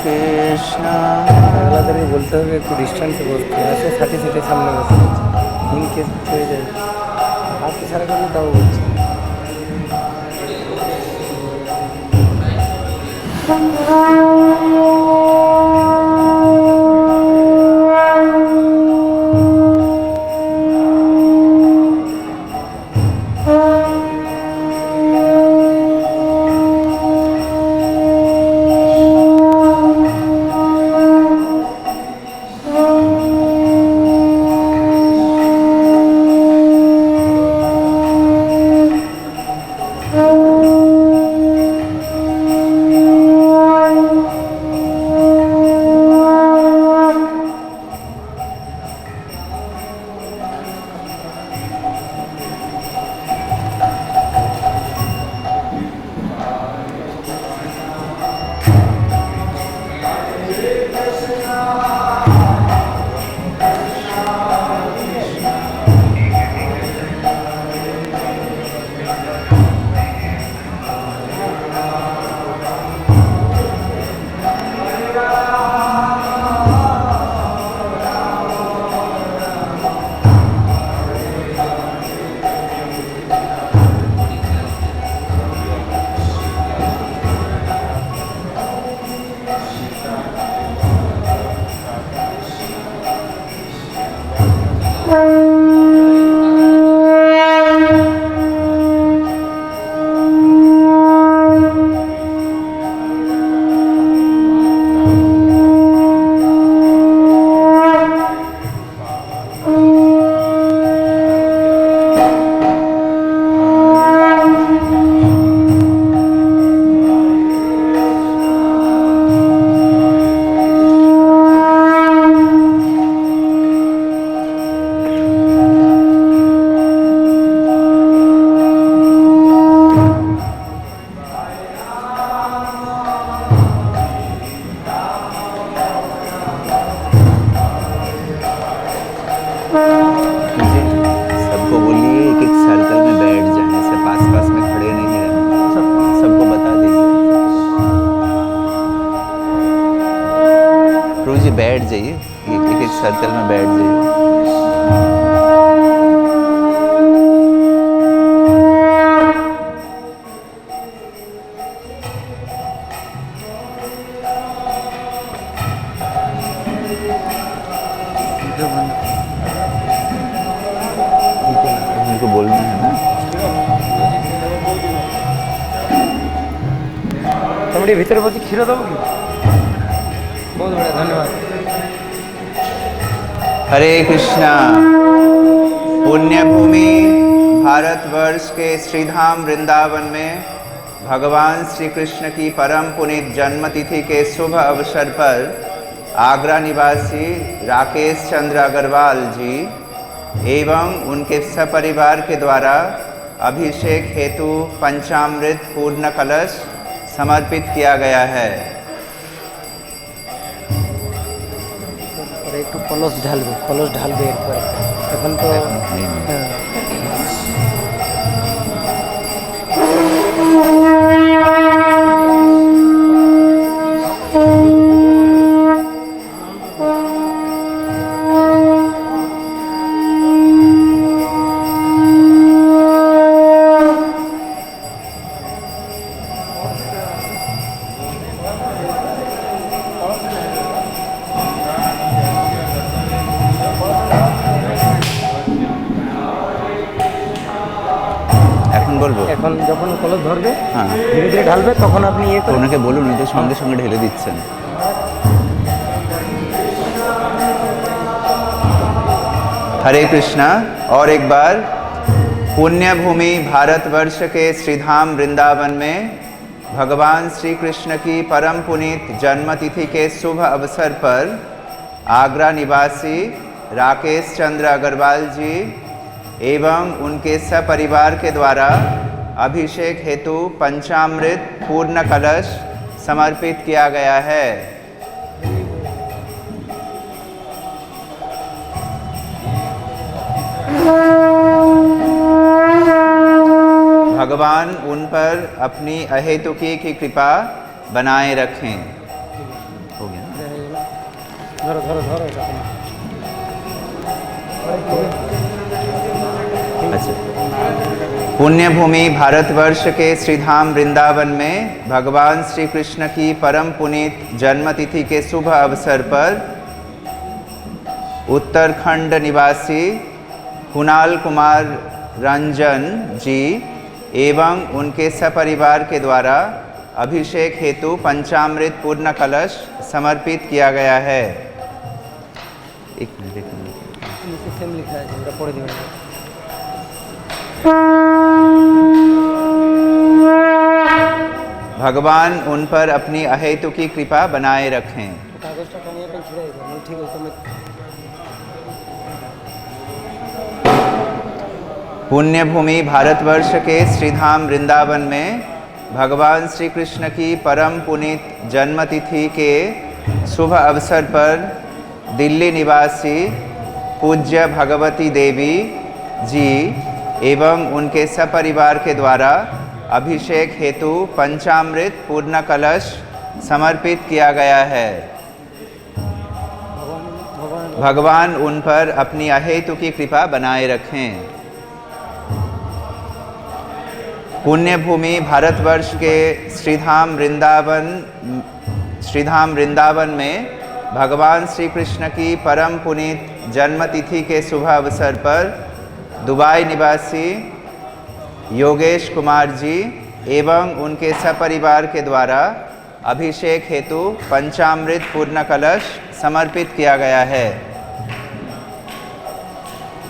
কৃষ্ণা আলাদাই বলতে হবে, একটু ডিস্টেন্সে বসতে আছে, সাথে সাথে সামনে বসতে হচ্ছে, ইনকেস হয়ে যায় হাত সারা করলে তাও বলছে। सबको बोलिए एक एक सर्कल में बैठ जाए, ऐसे पास पास में खड़े नहीं रहना। सबको बता दीजिए। प्रभु जी बैठ जाइए, एक एक सर्कल में बैठ जाइए। उनको बोलना है ना। तुम्हारे भीतर बस क्षीर दो कि बहुत बढ़िया, धन्यवाद। हरे कृष्णा। पुण्य भूमि भारतवर्ष के श्रीधाम वृंदावन में भगवान श्री कृष्ण की परम पुनीत जन्मतिथि के शुभ अवसर पर आगरा निवासी राकेश चंद्र अग्रवाल जी एवं उनके सपरिवार के द्वारा अभिषेक हेतु पंचामृत पूर्ण कलश समर्पित किया गया है। और एक तो कलश ढालबे एक पर এখন তো এখন যখন কলস ধরবে ধীরে ধীরে ঢালবে তখন আপনি ওনাকে বলুন, উনি তো সঙ্গে সঙ্গে ঢেলে দিচ্ছেন। हरे कृष्णा। और एक बार पुण्य भूमि भारतवर्ष के श्रीधाम वृंदावन में भगवान श्री कृष्ण की परम पुनीत जन्मतिथि के शुभ अवसर पर आगरा निवासी राकेश चंद्र अग्रवाल जी एवं उनके सपरिवार के द्वारा अभिषेक हेतु पंचामृत पूर्ण कलश समर्पित किया गया है। भगवान उन पर अपनी अहेतुकी की कृपा बनाए रखें। हो गया ना? धरो धरो धरो अच्छा। पुण्य भूमि भारतवर्ष के श्रीधाम वृंदावन में भगवान श्री कृष्ण की परम पुनीत जन्मतिथि के शुभ अवसर पर उत्तराखंड निवासी कुणाल कुमार रंजन जी एवं उनके सपरिवार के द्वारा अभिषेक हेतु पंचामृत पूर्ण कलश समर्पित किया गया है। एक मिनट भगवान उन पर अपनी अहेतुकी कृपा बनाए रखें। पुण्य भूमि भारतवर्ष के श्रीधाम वृंदावन में भगवान श्री कृष्ण की परम पुनीत जन्मतिथि के शुभ अवसर पर दिल्ली निवासी पूज्य भगवती देवी जी एवं उनके सपरिवार के द्वारा अभिषेक हेतु पंचामृत पूर्ण कलश समर्पित किया गया है। भगवान उन पर अपनी अहेतुकी कृपा बनाए रखें। पुण्य भूमि भारतवर्ष के श्रीधाम वृंदावन में भगवान श्री कृष्ण की परम पुनीत जन्मतिथि के शुभ अवसर पर दुबई निवासी योगेश कुमार जी एवं उनके सपरिवार के द्वारा अभिषेक हेतु पंचामृत पूर्ण कलश समर्पित किया गया है।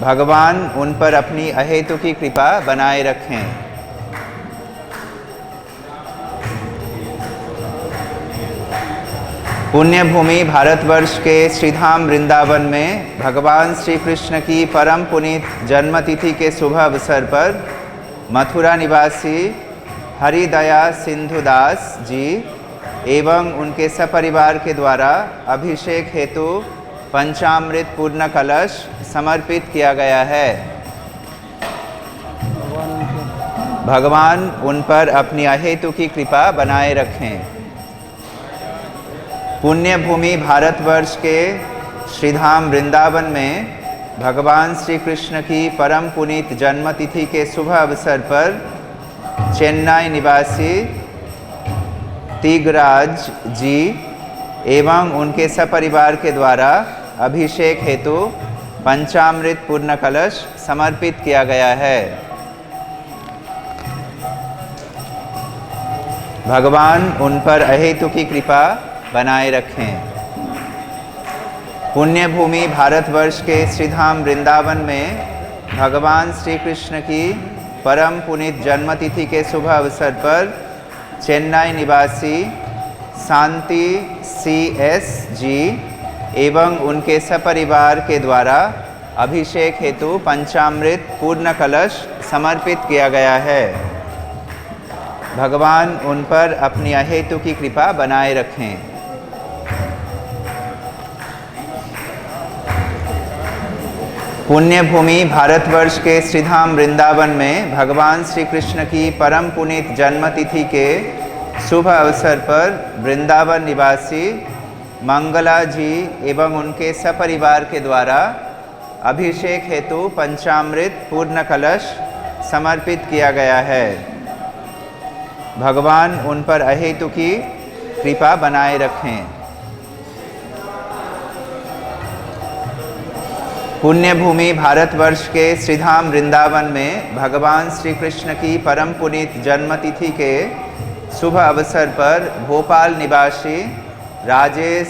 भगवान उन पर अपनी अहेतु की कृपा बनाए रखें। पुण्य भूमि भारतवर्ष के श्रीधाम वृंदावन में भगवान श्री कृष्ण की परम पुनीत जन्मतिथि के शुभ अवसर पर मथुरा निवासी हरिदया सिंधुदास जी एवं उनके सपरिवार के द्वारा अभिषेक हेतु पंचामृत पूर्ण कलश समर्पित किया गया है। भगवान उन पर अपनी अहेतु की कृपा बनाए रखें। पुण्य भूमि भारतवर्ष के श्रीधाम वृंदावन में भगवान श्री कृष्ण की परम पुनीत जन्मतिथि के शुभ अवसर पर चेन्नई निवासी तिगराज जी एवं उनके सपरिवार के द्वारा अभिषेक हेतु पंचामृत पूर्ण कलश समर्पित किया गया है। भगवान उन पर अहेतु की कृपा बनाए रखें। पुण्य भूमि भारतवर्ष के श्रीधाम वृंदावन में भगवान श्री कृष्ण की परम पुनीत जन्मतिथि के शुभ अवसर पर चेन्नई निवासी शांति CS जी एवं उनके सपरिवार के द्वारा अभिषेक हेतु पंचामृत पूर्ण कलश समर्पित किया गया है। भगवान उन पर अपनी अहेतु की कृपा बनाए रखें। पुण्य भूमि भारतवर्ष के श्रीधाम वृंदावन में भगवान श्री कृष्ण की परम पुनीत जन्मतिथि के शुभ अवसर पर वृंदावन निवासी मंगला जी एवं उनके सपरिवार के द्वारा अभिषेक हेतु पंचामृत पूर्ण कलश समर्पित किया गया है। भगवान उन पर अहेतु की कृपा बनाए रखें। पुण्य भूमि भारतवर्ष के श्रीधाम वृंदावन में भगवान श्री कृष्ण की परम पुनीत जन्मतिथि के शुभ अवसर पर भोपाल निवासी राजेश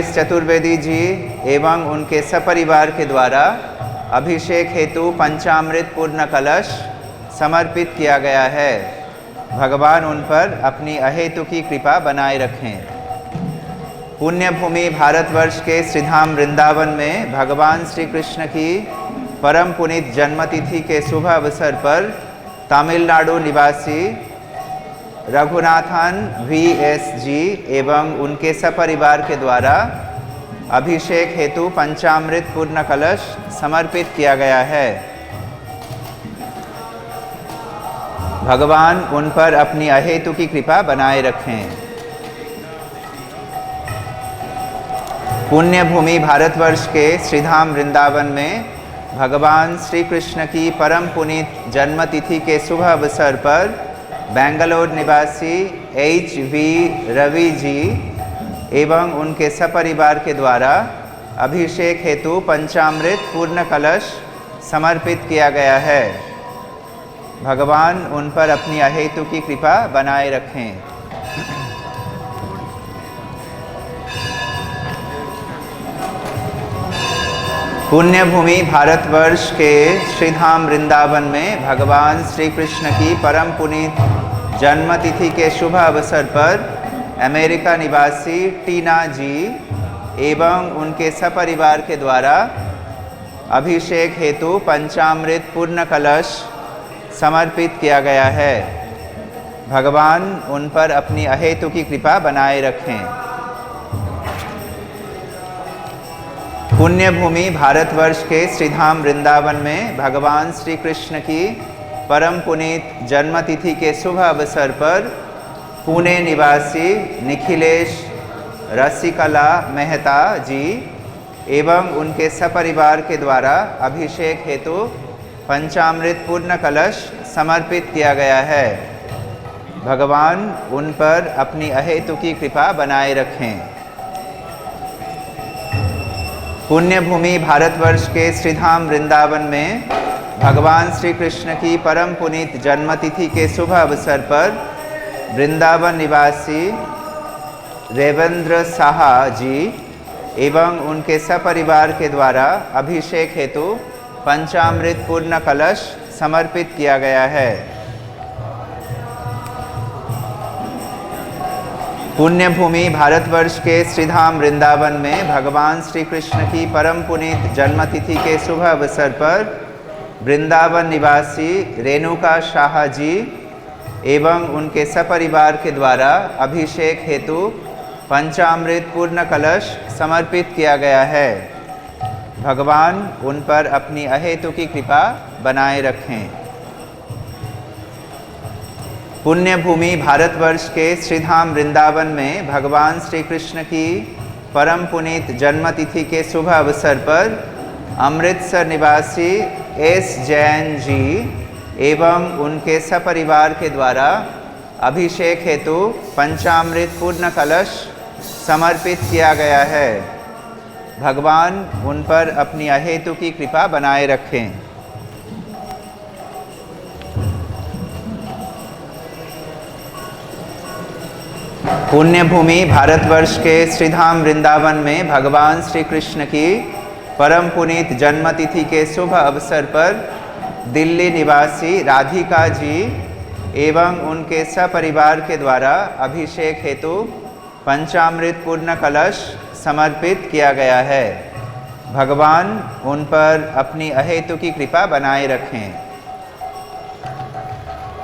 चतुर्वेदी जी एवं उनके सपरिवार के द्वारा अभिषेक हेतु पंचामृत पूर्ण कलश समर्पित किया गया है। भगवान उन पर अपनी अहेतु की कृपा बनाए रखें। पुण्य भूमि भारतवर्ष के श्रीधाम वृंदावन में भगवान श्री कृष्ण की परम पुनीत जन्मतिथि के शुभ अवसर पर तमिलनाडु निवासी रघुनाथन VS जी एवं उनके सपरिवार के द्वारा अभिषेक हेतु पंचामृत पूर्ण कलश समर्पित किया गया है। भगवान उन पर अपनी अहेतु की कृपा बनाए रखें। पुण्य भूमि भारतवर्ष के श्रीधाम वृंदावन में भगवान श्री कृष्ण की परम पुनीत जन्मतिथि के शुभ अवसर पर बेंगलोर निवासी HV रवि जी एवं उनके सपरिवार के द्वारा अभिषेक हेतु पंचामृत पूर्ण कलश समर्पित किया गया है। भगवान उन पर अपनी अहेतु की कृपा बनाए रखें। पुण्य भूमि भारतवर्ष के श्रीधाम वृंदावन में भगवान श्री कृष्ण की परम पुनीत जन्मतिथि के शुभ अवसर पर अमेरिका निवासी टीना जी एवं उनके सपरिवार के द्वारा अभिषेक हेतु पंचामृत पूर्ण कलश समर्पित किया गया है। भगवान उन पर अपनी अहेतु की कृपा बनाए रखें। पुण्य भूमि भारतवर्ष के श्रीधाम वृंदावन में भगवान श्री कृष्ण की परम पुनीत जन्मतिथि के शुभ अवसर पर पुणे निवासी निखिलेश रसिकला मेहता जी एवं उनके सपरिवार के द्वारा अभिषेक हेतु पंचामृत पूर्ण कलश समर्पित किया गया है। भगवान उन पर अपनी अहेतुकी कृपा बनाए रखें। पुण्य भूमि भारतवर्ष के श्रीधाम वृंदावन में भगवान श्री कृष्ण की परम पुनीत जन्मतिथि के शुभ अवसर पर वृंदावन निवासी रेवेंद्र साहा जी एवं उनके सपरिवार के द्वारा अभिषेक हेतु पंचामृत पूर्ण कलश समर्पित किया गया है। पुण्य भूमि भारतवर्ष के श्रीधाम वृंदावन में भगवान श्री कृष्ण की परम पुनीत जन्मतिथि के शुभ अवसर पर वृंदावन निवासी रेणुका शाह जी एवं उनके सपरिवार के द्वारा अभिषेक हेतु पंचामृत पूर्ण कलश समर्पित किया गया है। भगवान उन पर अपनी अहेतुकी कृपा बनाए रखें। पुण्य भूमि भारतवर्ष के श्रीधाम वृंदावन में भगवान श्री कृष्ण की परम पुनीत जन्मतिथि के शुभ अवसर पर अमृतसर निवासी एस जैन जी एवं उनके सपरिवार के द्वारा अभिषेक हेतु पंचामृत पूर्ण कलश समर्पित किया गया है। भगवान उन पर अपनी अहेतुकी कृपा बनाए रखें। पुण्य भूमि भारतवर्ष के श्रीधाम वृंदावन में भगवान श्री कृष्ण की परम पुनीत जन्मतिथि के शुभ अवसर पर दिल्ली निवासी राधिका जी एवं उनके सपरिवार के द्वारा अभिषेक हेतु पंचामृत पूर्ण कलश समर्पित किया गया है। भगवान उन पर अपनी अहेतुकी कृपा बनाए रखें।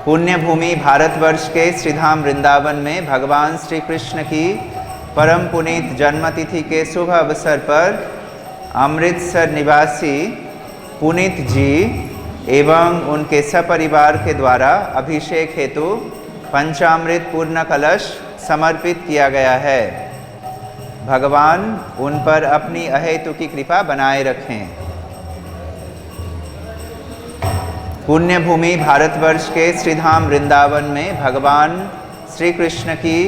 पुण्य भूमि भारतवर्ष के श्रीधाम वृंदावन में भगवान श्री कृष्ण की परम पुनीत जन्मतिथि के शुभ अवसर पर अमृतसर निवासी पुनीत जी एवं उनके सपरिवार के द्वारा अभिषेक हेतु पंचामृत पूर्ण कलश समर्पित किया गया है। भगवान उन पर अपनी अहेतुकी कृपा बनाए रखें। पुण्य भूमि भारतवर्ष के श्रीधाम वृंदावन में भगवान श्री कृष्ण की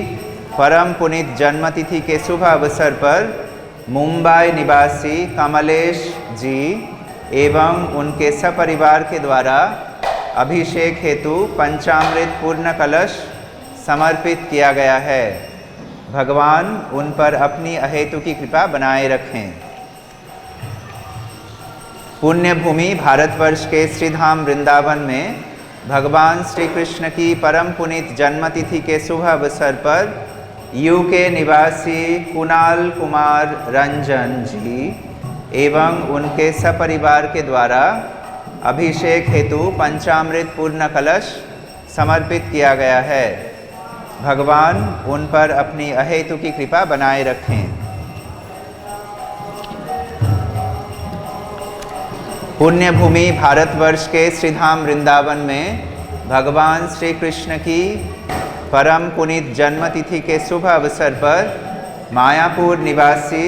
परम पुनीत जन्मतिथि के शुभ अवसर पर मुंबई निवासी कमलेश जी एवं उनके सपरिवार के द्वारा अभिषेक हेतु पंचामृत पूर्ण कलश समर्पित किया गया है। भगवान उन पर अपनी अहेतुकी कृपा बनाए रखें। पुण्य भूमि भारतवर्ष के श्रीधाम वृंदावन में भगवान श्री कृष्ण की परम पुनीत जन्मतिथि के शुभ अवसर पर यूके निवासी कुणाल कुमार रंजन जी एवं उनके सपरिवार के द्वारा अभिषेक हेतु पंचामृत पूर्ण कलश समर्पित किया गया है। भगवान उन पर अपनी अहेतुकी कृपा बनाए रखें। पुण्य भूमि भारतवर्ष के श्रीधाम वृंदावन में भगवान श्री कृष्ण की परम पुनीत जन्मतिथि के शुभ अवसर पर मायापुर निवासी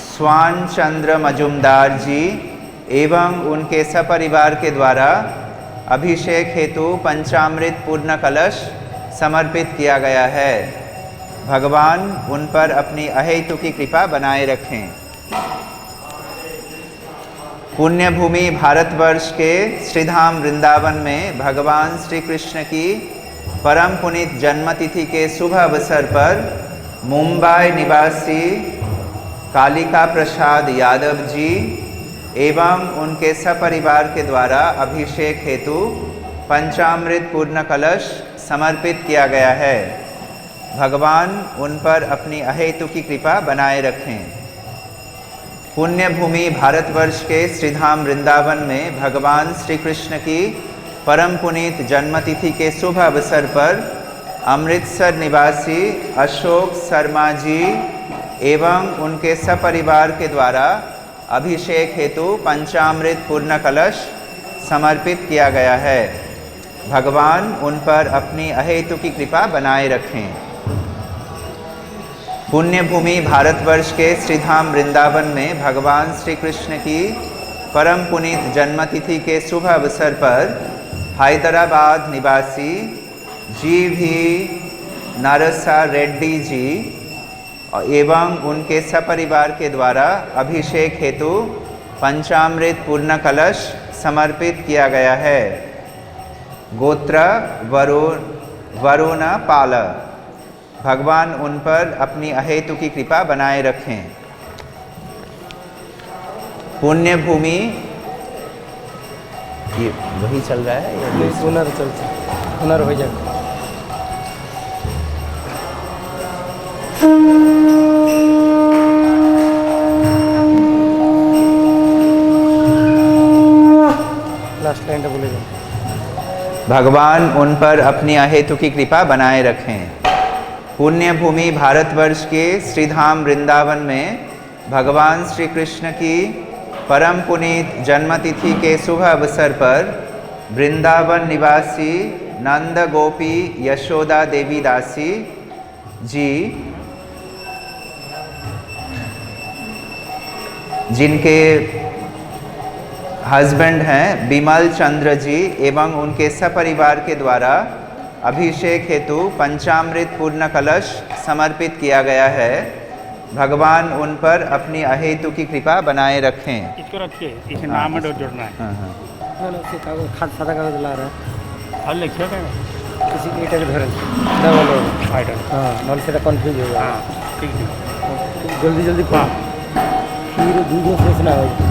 स्वान चंद्र मजुमदार जी एवं उनके सपरिवार के द्वारा अभिषेक हेतु पंचामृत पूर्ण कलश समर्पित किया गया है। भगवान उन पर अपनी अहेतुकी कृपा बनाए रखें। पुण्य भूमि भारतवर्ष के श्रीधाम वृंदावन में भगवान श्री कृष्ण की परम पुनीत जन्मतिथि के शुभ अवसर पर मुंबई निवासी कालिका प्रसाद यादव जी एवं उनके सपरिवार के द्वारा अभिषेक हेतु पंचामृत पूर्ण कलश समर्पित किया गया है। भगवान उन पर अपनी अहेतुकी कृपा बनाए रखें। पुण्य भूमि भारतवर्ष के श्रीधाम वृंदावन में भगवान श्री कृष्ण की परम पुनीत जन्मतिथि के शुभ अवसर पर अमृतसर निवासी अशोक शर्मा जी एवं उनके सपरिवार के द्वारा अभिषेक हेतु पंचामृत पूर्ण कलश समर्पित किया गया है। भगवान उन पर अपनी अहेतुकी कृपा बनाए रखें। पुण्य भूमि भारतवर्ष के श्रीधाम वृंदावन में भगवान श्री कृष्ण की परम पुनीत जन्मतिथि के शुभ अवसर पर हैदराबाद निवासी जी भी नरसा रेड्डी जी एवं उनके सपरिवार के द्वारा अभिषेक हेतु पंचामृत पूर्ण कलश समर्पित किया गया है। गोत्र वरुण पाल। भगवान उन पर अपनी अहेतु की कृपा बनाए रखें। पुण्य भूमि ये वही चल रहा है या नहीं हुनर चलता हुनर हो जाए। लास्ट लाइन बोलेगा। भगवान उन पर अपनी अहेतु की कृपा बनाए रखें। पुण्य भूमि भारतवर्ष के श्रीधाम वृंदावन में भगवान श्री कृष्ण की परम पुनीत जन्मतिथि के शुभ अवसर पर वृंदावन निवासी नंद गोपी यशोदा देवी दासी जी, जिनके हस्बैंड हैं बिमल चंद्र जी एवं उनके सपरिवार के द्वारा अभिषेक हेतु पंचामृत पूर्ण कलश समर्पित किया गया है। भगवान उन पर अपनी अहेतु की कृपा बनाए रखें। इसको रखिए, इसे नाम में जोड़ना है। हाँ हाँ सादा कागज ला रहा है और लिखिए क्या किसी के इधर धरन डबल आइटम। हाँ नॉल से कंफ्यूज हो गया। हाँ ठीक है। जल्दी जल्दी हाँ। फिर वीडियो सोचना होगा।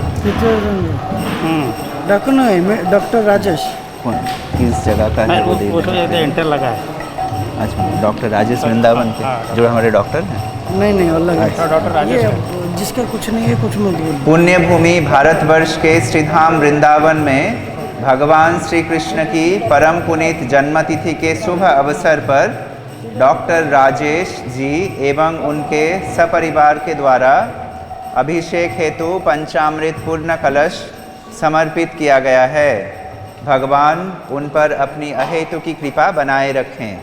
डॉक्टर नहीं डॉक्टर राजेश कौन किस जगह का है वो देख वो तो लें। एंटर लगा है। अच्छा डॉक्टर राजेश वृंदावन के हाँ। जो हमारे डॉक्टर हैं। नहीं अलग अच्छा। डॉक्टर राजेश है। जिसका कुछ नहीं है कुछ मत बोल। पुण्य भूमि भारतवर्ष के श्रीधाम वृंदावन में भगवान श्री कृष्ण की परम पुनीत जन्मतिथि के शुभ अवसर पर डॉक्टर राजेश जी एवं उनके सपरिवार के द्वारा अभिषेक हेतु पंचामृत पूर्ण कलश समर्पित किया गया है। भगवान उन पर अपनी अहेतु की कृपा बनाए रखें।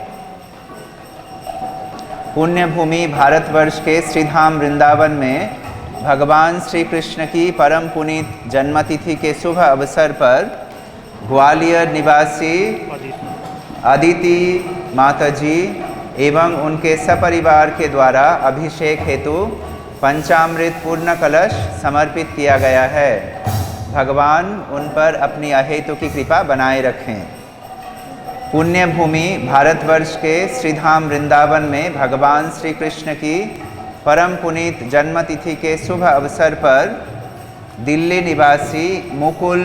पुण्य भूमि भारतवर्ष के श्रीधाम वृंदावन में भगवान श्री कृष्ण की परम पुनीत जन्मतिथि के शुभ अवसर पर ग्वालियर निवासी अदिति माताजी एवं उनके सपरिवार के द्वारा अभिषेक हेतु पंचामृत पूर्ण कलश समर्पित किया गया है। भगवान उन पर अपनी अहेतु की कृपा बनाए रखें। पुण्य भूमि भारतवर्ष के श्रीधाम वृंदावन में भगवान श्री कृष्ण की परम पुनीत जन्मतिथि के शुभ अवसर पर दिल्ली निवासी मुकुल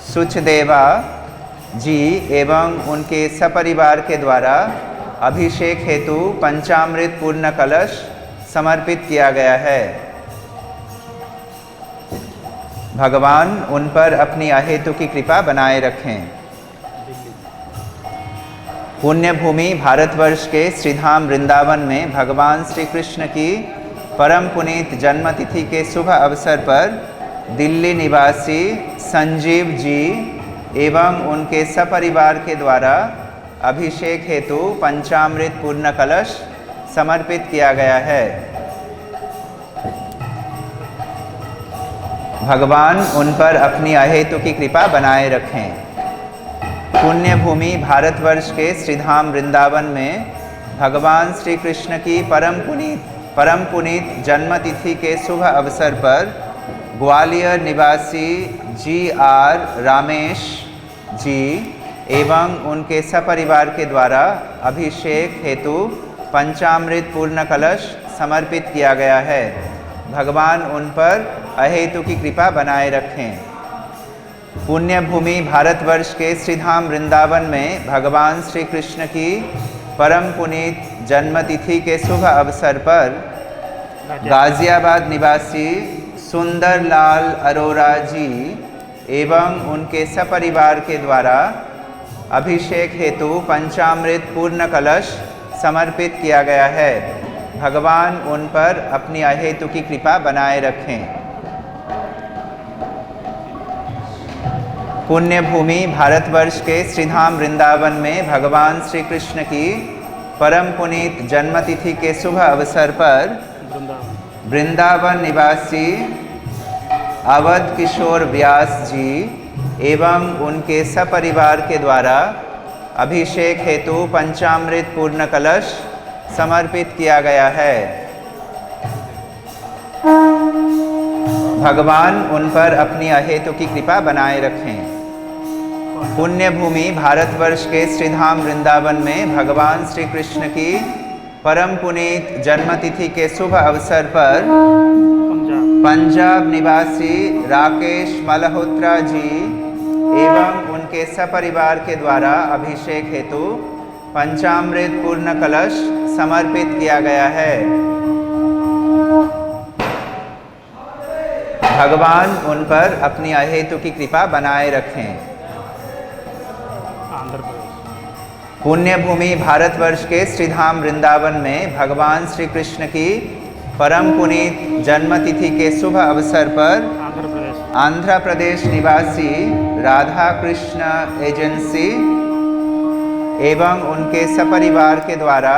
सुचदेवा जी एवं उनके सपरिवार के द्वारा अभिषेक हेतु पंचामृत पूर्ण कलश समर्पित किया गया है। भगवान उन पर अपनी अहेतु की कृपा बनाए रखें। पुण्य भूमि भारतवर्ष के श्रीधाम वृंदावन में भगवान श्री कृष्ण की परम पुनीत जन्मतिथि के शुभ अवसर पर दिल्ली निवासी संजीव जी एवं उनके सपरिवार के द्वारा अभिषेक हेतु पंचामृत पूर्ण कलश समर्पित किया गया है। भगवान उन पर अपनी अहेतु की कृपा बनाए रखें। पुण्य भूमि भारतवर्ष के श्रीधाम वृंदावन में भगवान श्री कृष्ण की परम पुनीत जन्मतिथि के शुभ अवसर पर ग्वालियर निवासी GR रामेश जी एवं उनके सपरिवार के द्वारा अभिषेक हेतु पंचामृत पूर्ण कलश समर्पित किया गया है। भगवान उन पर अहेतु की कृपा बनाए रखें। पुण्य भूमि भारतवर्ष के श्रीधाम वृंदावन में भगवान श्री कृष्ण की परम पुनीत जन्मतिथि के शुभ अवसर पर गाजियाबाद निवासी सुंदर लाल अरोरा जी एवं उनके सपरिवार के द्वारा अभिषेक हेतु पंचामृत पूर्ण कलश समर्पित किया गया है। भगवान उन पर अपनी अहेतु की कृपा बनाए रखें। पुण्य भूमि भारतवर्ष के श्रीधाम वृंदावन में भगवान श्री कृष्ण की परम पुनीत जन्मतिथि के शुभ अवसर पर वृंदावन निवासी अवध किशोर व्यास जी एवं उनके सपरिवार के द्वारा अभिषेक हेतु पंचामृत पूर्ण कलश समर्पित किया गया है। भगवान उन पर अपनी अहेतु की कृपा बनाए रखें। पुण्य भूमि भारतवर्ष के श्रीधाम वृंदावन में भगवान श्री कृष्ण की परम पुनीत जन्मतिथि के शुभ अवसर पर पंजाब निवासी राकेश मल्होत्रा जी एवं उनके सपरिवार के द्वारा अभिषेक हेतु पंचामृत पूर्ण कलश समर्पित किया गया है। भगवान उन पर अपनी अहेतु की कृपा बनाए रखें। आंध्र प्रदेश। पुण्य भूमि भारतवर्ष के श्रीधाम वृंदावन में भगवान श्री कृष्ण की परम पुनीत जन्मतिथि के शुभ अवसर पर आंध्र प्रदेश निवासी राधा कृष्ण एजेंसी एवं उनके सपरिवार के द्वारा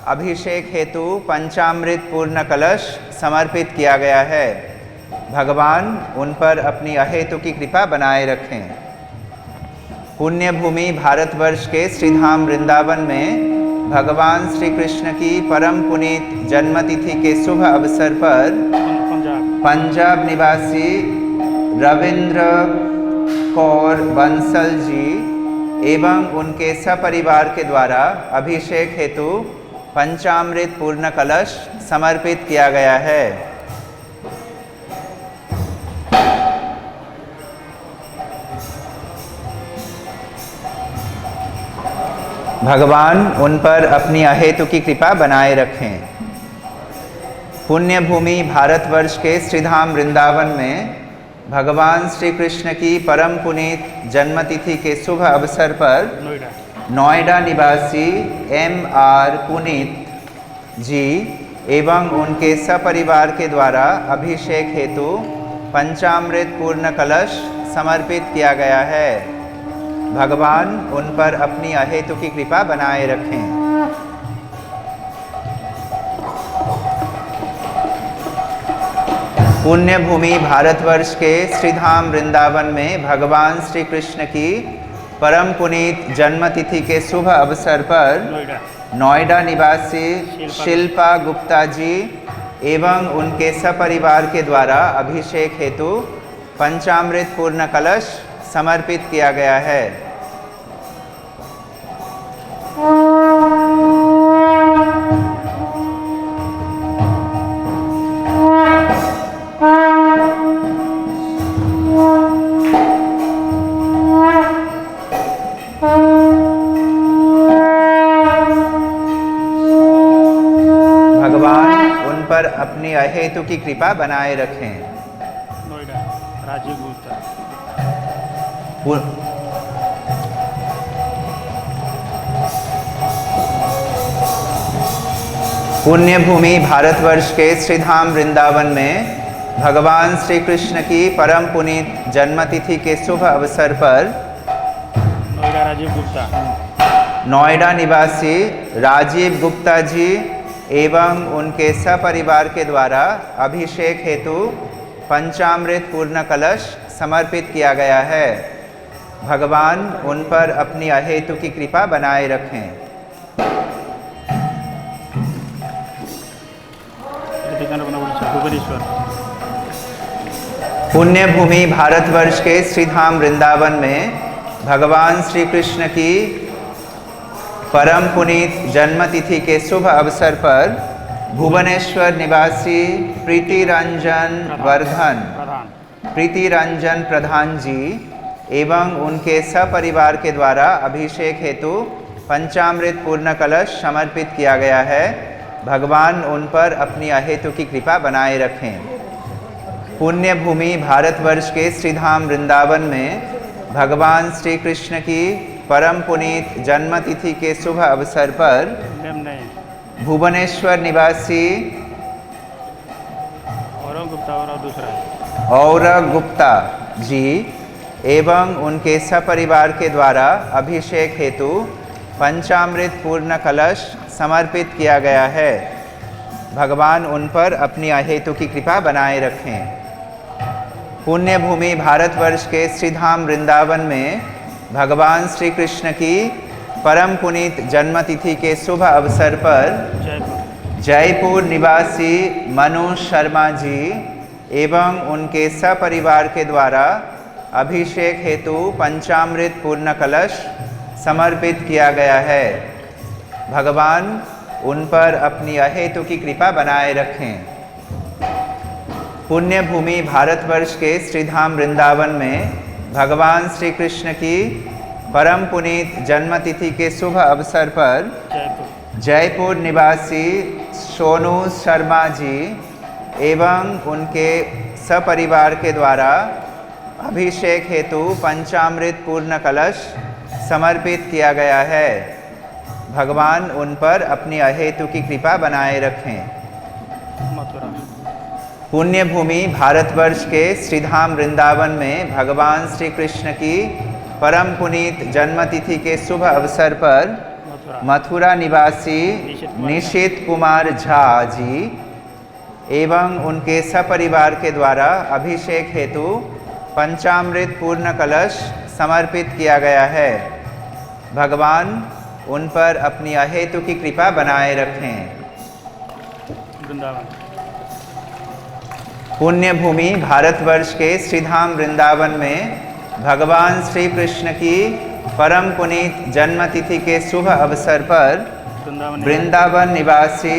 अभिषेक हेतु पंचामृत पूर्ण कलश समर्पित किया गया है। भगवान उन पर अपनी अहेतु की कृपा बनाए रखें। पुण्य भूमि भारतवर्ष के श्रीधाम वृंदावन में भगवान श्री कृष्ण की परम पुनीत जन्मतिथि के शुभ अवसर पर पंजाब निवासी रविंद्र कौर बंसल जी एवं उनके सपरिवार के द्वारा अभिषेक हेतु पंचामृत पूर्ण कलश समर्पित किया गया है। भगवान उन पर अपनी अहेतु की कृपा बनाए रखें। पुण्य भूमि भारतवर्ष के श्रीधाम वृंदावन में भगवान श्री कृष्ण की परम पुनीत जन्मतिथि के शुभ अवसर पर नोएडा निवासी M.R. पुनीत जी एवं उनके सपरिवार के द्वारा अभिषेक हेतु पंचामृत पूर्ण कलश समर्पित किया गया है। भगवान उन पर अपनी अहेतु की कृपा बनाए रखें। पुण्य भूमि भारतवर्ष के श्रीधाम वृंदावन में भगवान श्री कृष्ण की परम पुनीत जन्मतिथि के शुभ अवसर पर नोएडा निवासी शिल्पा गुप्ता जी एवं उनके सपरिवार के द्वारा अभिषेक हेतु पंचामृत पूर्ण कलश समर्पित किया गया है। भगवान उन पर अपनी अहेतु की कृपा बनाए रखें। नोएडा राजीव गुप्ता। पुण्य भूमि भारतवर्ष के श्रीधाम वृंदावन में भगवान श्री कृष्ण की परम पुनीत जन्मतिथि के शुभ अवसर पर नोएडा राजीव गुप्ता नोएडा निवासी राजीव गुप्ता जी एवं उनके सपरिवार के द्वारा अभिषेक हेतु पंचामृत पूर्ण कलश समर्पित किया गया है। भगवान उन पर अपनी अहेतु की कृपा बनाए रखें। भुवनेश्वर। पुण्य भूमि भारतवर्ष के श्रीधाम वृंदावन में भगवान श्री कृष्ण की परम पुनीत जन्मतिथि के शुभ अवसर पर भुवनेश्वर निवासी प्रीति रंजन प्रधान जी एवं उनके सपरिवार के द्वारा अभिषेक हेतु पंचामृत पूर्ण कलश समर्पित किया गया है। भगवान उन पर अपनी अहेतु की कृपा बनाए रखें। पुण्य भूमि भारतवर्ष के श्रीधाम वृंदावन में भगवान श्री कृष्ण की परम पुनीत जन्मतिथि के शुभ अवसर पर भुवनेश्वर निवासी औरव गुप्ता जी एवं उनके सपरिवार के द्वारा अभिषेक हेतु पंचामृत पूर्ण कलश समर्पित किया गया है। भगवान उन पर अपनी अहेतु की कृपा बनाए रखें। पुण्य भूमि भारतवर्ष के श्रीधाम वृंदावन में भगवान श्री कृष्ण की परम पुनीत जन्मतिथि के शुभ अवसर पर जयपुर जयपुर निवासी मनोज शर्मा जी एवं उनके सपरिवार के द्वारा अभिषेक हेतु पंचामृत पूर्ण कलश समर्पित किया गया है। भगवान उन पर अपनी अहेतु की कृपा बनाए रखें। पुण्य भूमि भारतवर्ष के श्रीधाम वृंदावन में भगवान श्री कृष्ण की परम पुनीत जन्मतिथि के शुभ अवसर पर जयपुर जयपुर निवासी सोनू शर्मा जी एवं उनके सपरिवार के द्वारा अभिषेक हेतु पंचामृत पूर्ण कलश समर्पित किया गया है। भगवान उन पर अपनी अहेतु की कृपा बनाए रखें। मथुरा पुण्य भूमि भारतवर्ष के श्रीधाम वृंदावन में भगवान श्री कृष्ण की परम पुनीत जन्मतिथि के शुभ अवसर पर मथुरा मथुरा निवासी निशित कुमार झा जी एवं उनके सपरिवार के द्वारा अभिषेक हेतु पंचामृत पूर्ण कलश समर्पित किया गया है। भगवान उन पर अपनी अहेतु की कृपा बनाए रखें। वृंदावन पुण्य भूमि भारतवर्ष के श्रीधाम वृंदावन में भगवान श्री कृष्ण की परम पुनीत जन्मतिथि के शुभ अवसर पर वृंदावन निवासी